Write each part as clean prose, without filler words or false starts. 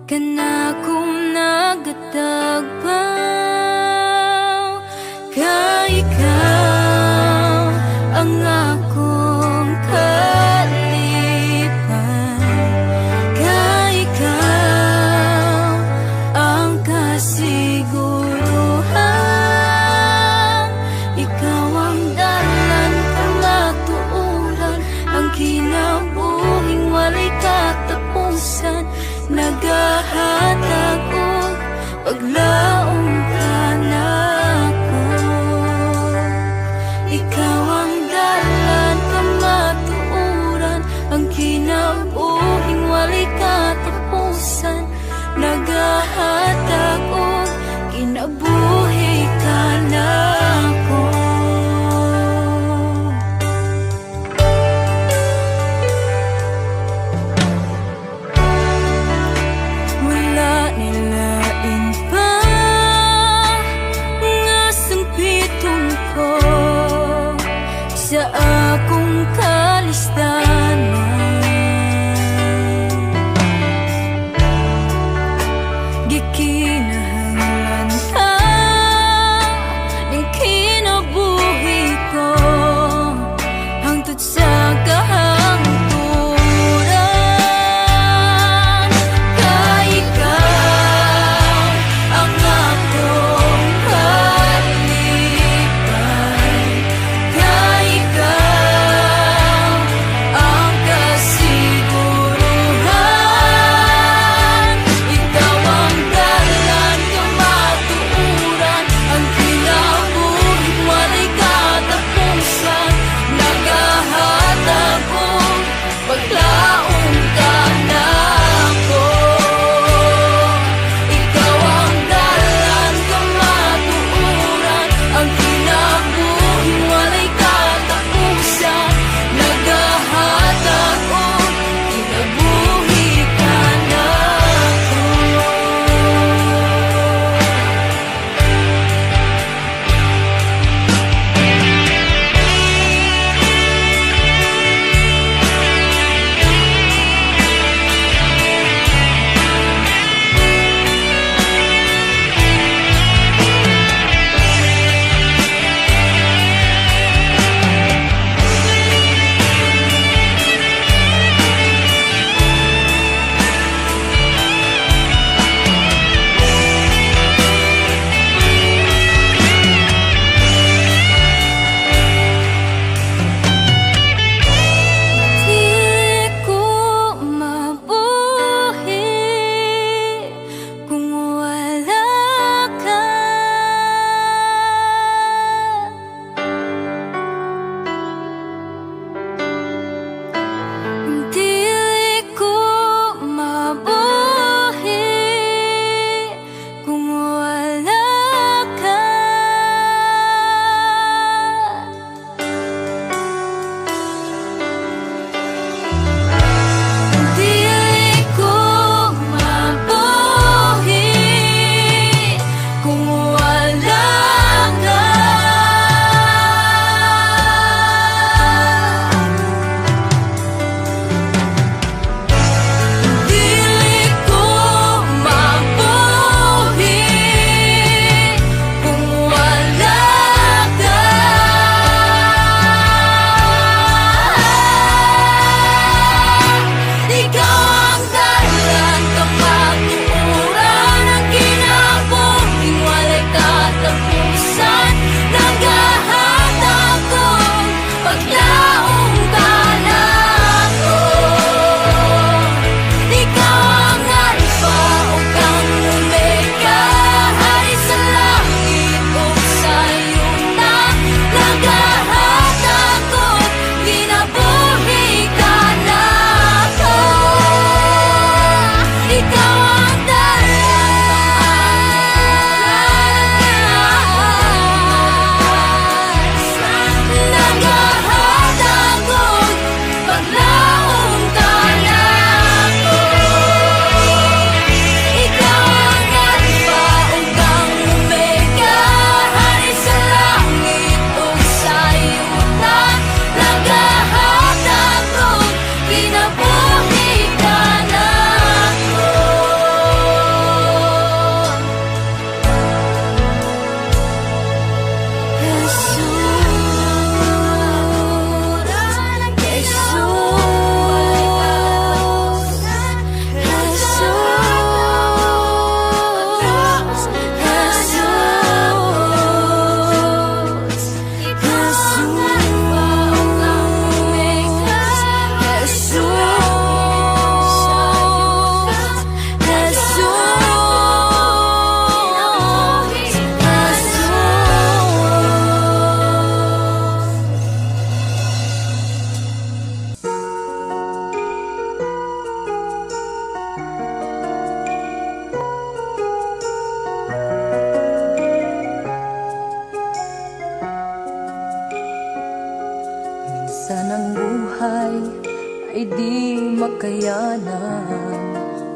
Kanakong nagatagpaw, kay ikaw ang akong kalipan, kay ikaw ang kasiguruhan. Ikaw ang dalan, kamatuuran, ang kinabuhing walay katapusan. Nagahatag og paglaom ka nako. Ikaw ang dalan, kamatuuran, ang kinabuhing walay katapusan. Nagahatag og kinabuhi ka nako. Wala nilain pa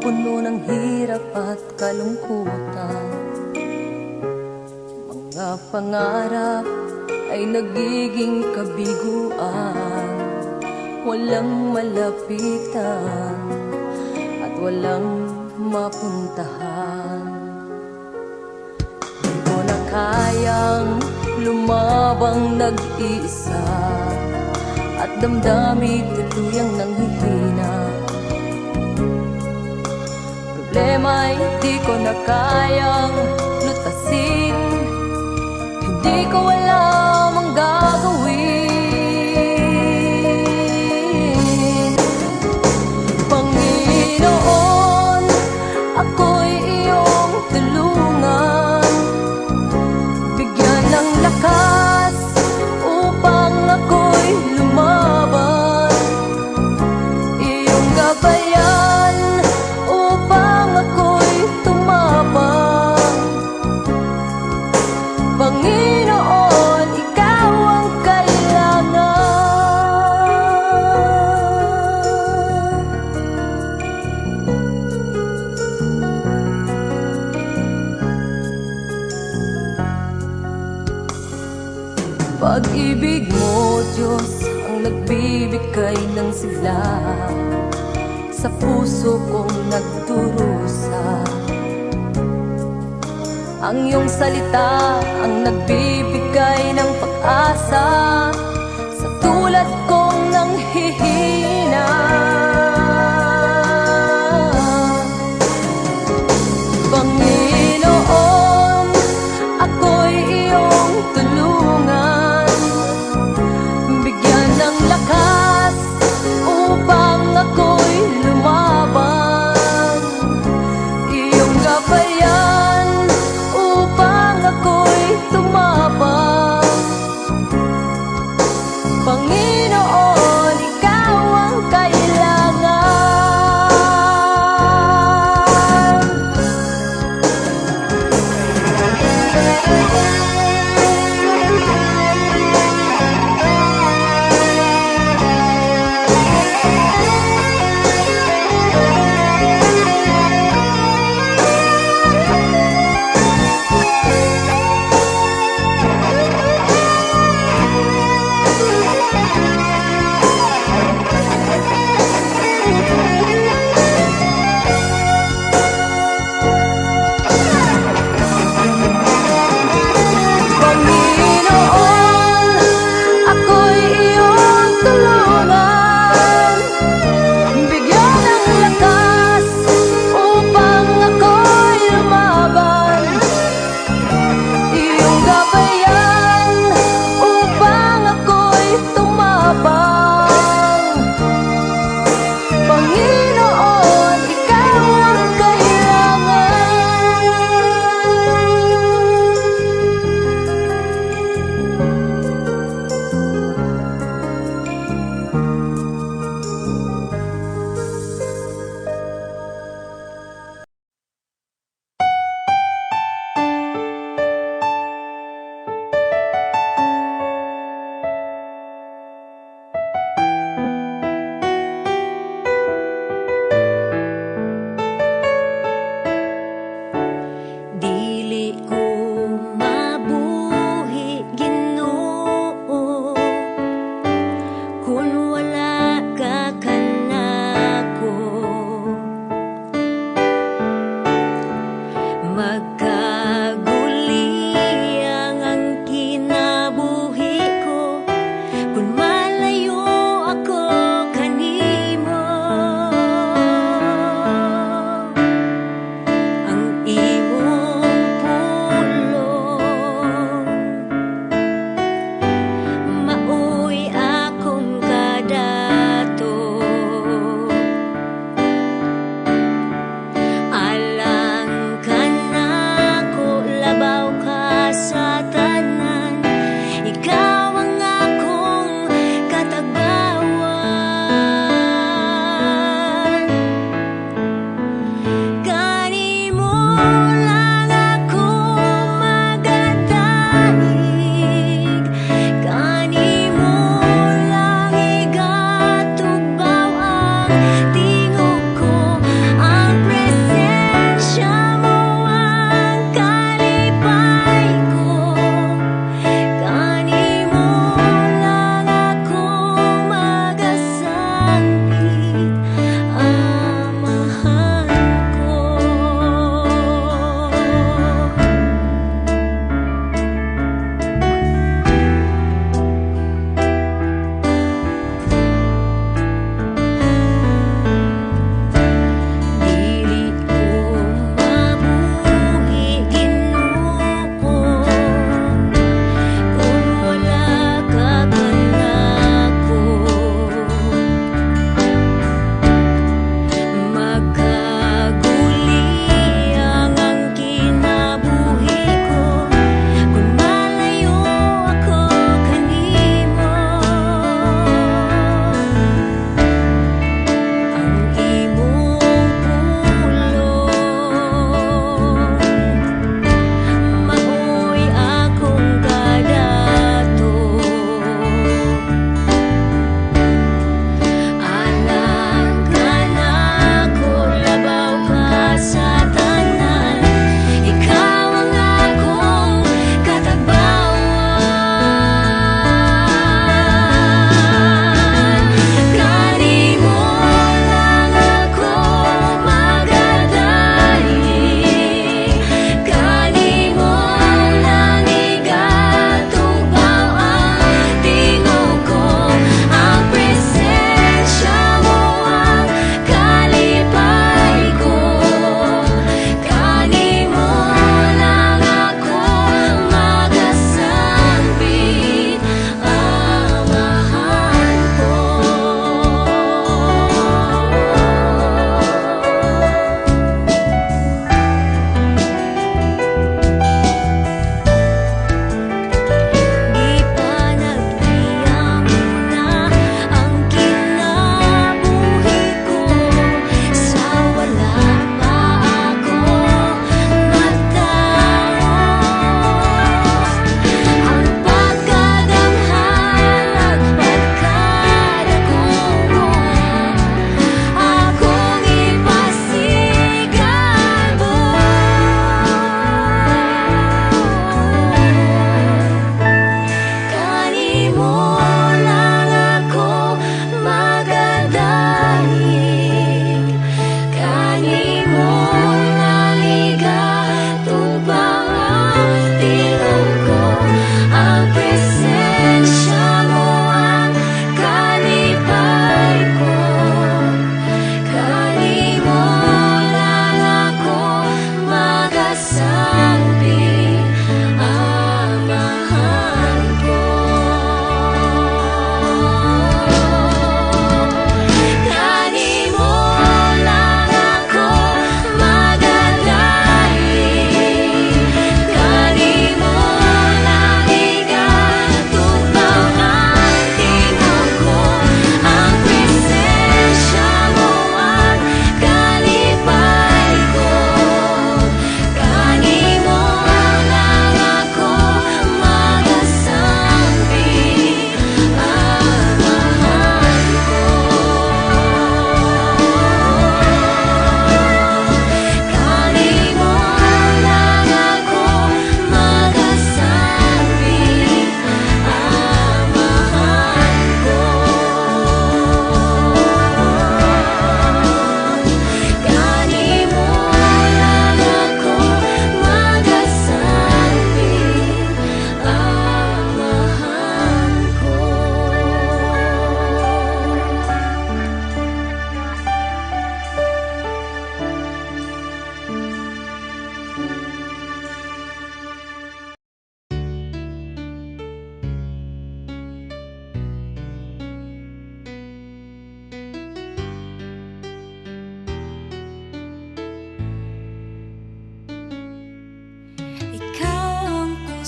puno ng hirap at kalungkutan. Mga pangarap ay nagiging kabiguan, walang malapitan at walang mapuntahan. Di ko na kayang lumabang nag-iisa at damdamin tuluyang nanghihina. Problema'y di ko na kayang lutasin, hindi ko alam ang gagawin. Panginoon, ako'y iyong tulungan, bigyan ng lakas upang ako'y lumaban. Iyong gabayan upang ako'y tumapang. Panginoon, ikaw ang kailangan. Pag-ibig mo, Diyos, ang nagbibigay ng sigla sa puso kong nagdurusa. Ang iyong salita ang nagbibigay ng pag-asa sa tulad kong nanghihina. Panginoon, ako'y iyong tulungan, bigyan ng lakas upang ako'y lumaban. Iyong gabayan upang ako'y tumapang. Panginoon, ikaw ang kailangan.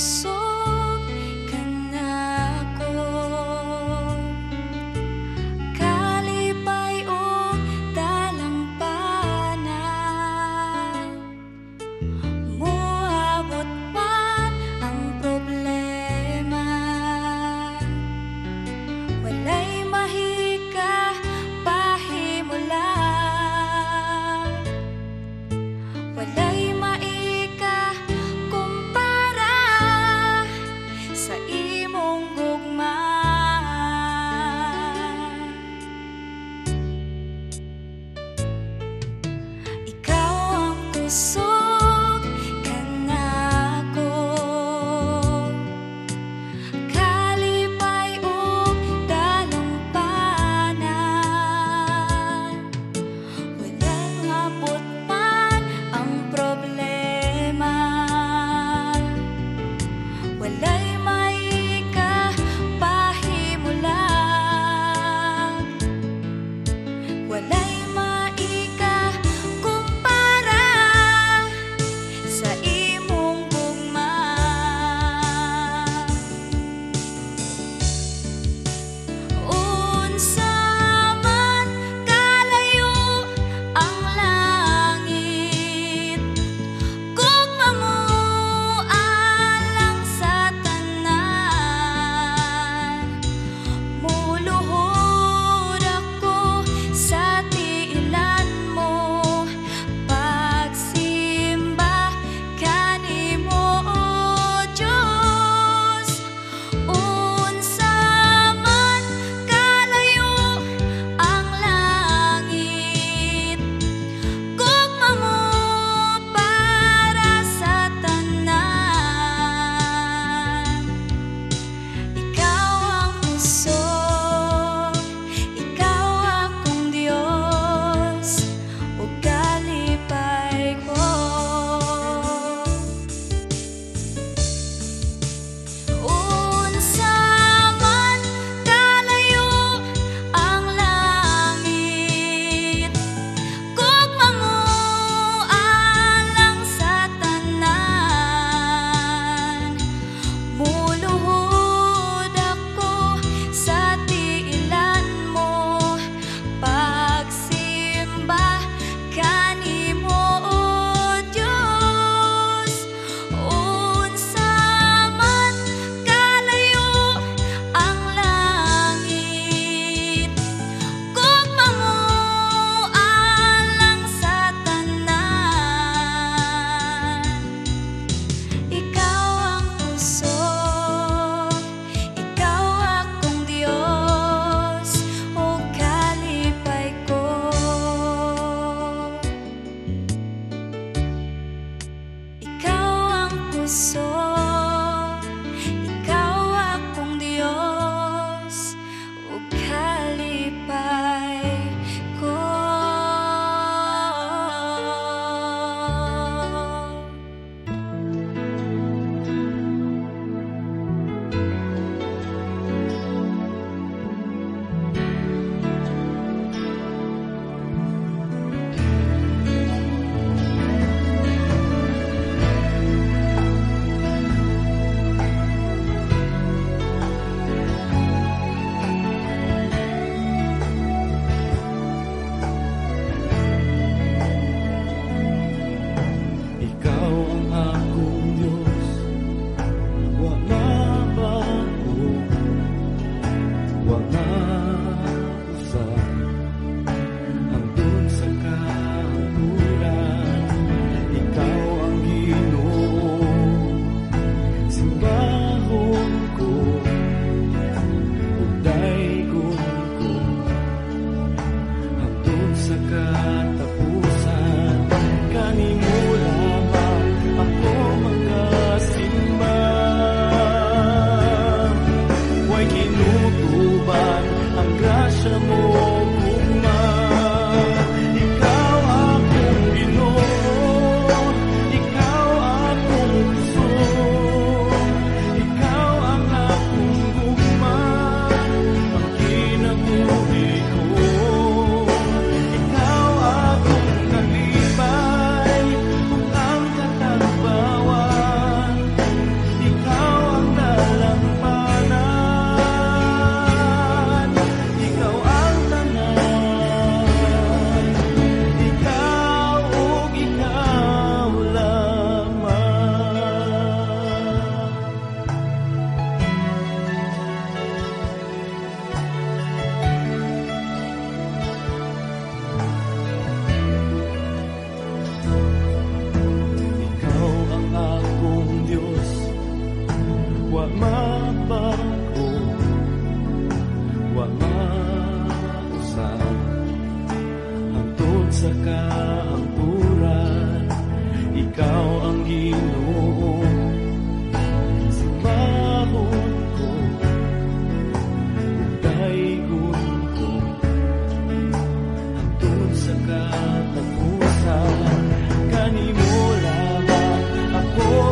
kusog ka na ko. Kalipay o dalampanan, muabot man ang problema. Walay mahika pahimulan, walay maika kumpara sa imong gugma. Ikaw ang kusog ka na ko. Kalipay o dalampanan, walang abot man ang problema. Walay maika pahimulan, walay maika kumpara sa imong gugma. Unsa man kalayo ang langit, gugma mo alang sa tanan. Muluhod ako sa tiilan mo, pagsimba kanimo o Diyos. Unsa man kalayo ang langit, gugma mo para sa tanan. Ikaw ang kusog, ikaw akong Diyos, ug kalipay ko. Unsa man kalayo ang langit, gugma mo alang sa tanan. Muluhod ako sa tiilan mo, pagsimba kanimo o Diyos. Unsa man kalayo ang langit, gugma mo alang sa tanan. Ikaw ang kusog, ikaw akong Diyos, o kalipay ko. Ikaw ang kusog, ikaw akong Diyos, o kalipay ko.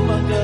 maganda.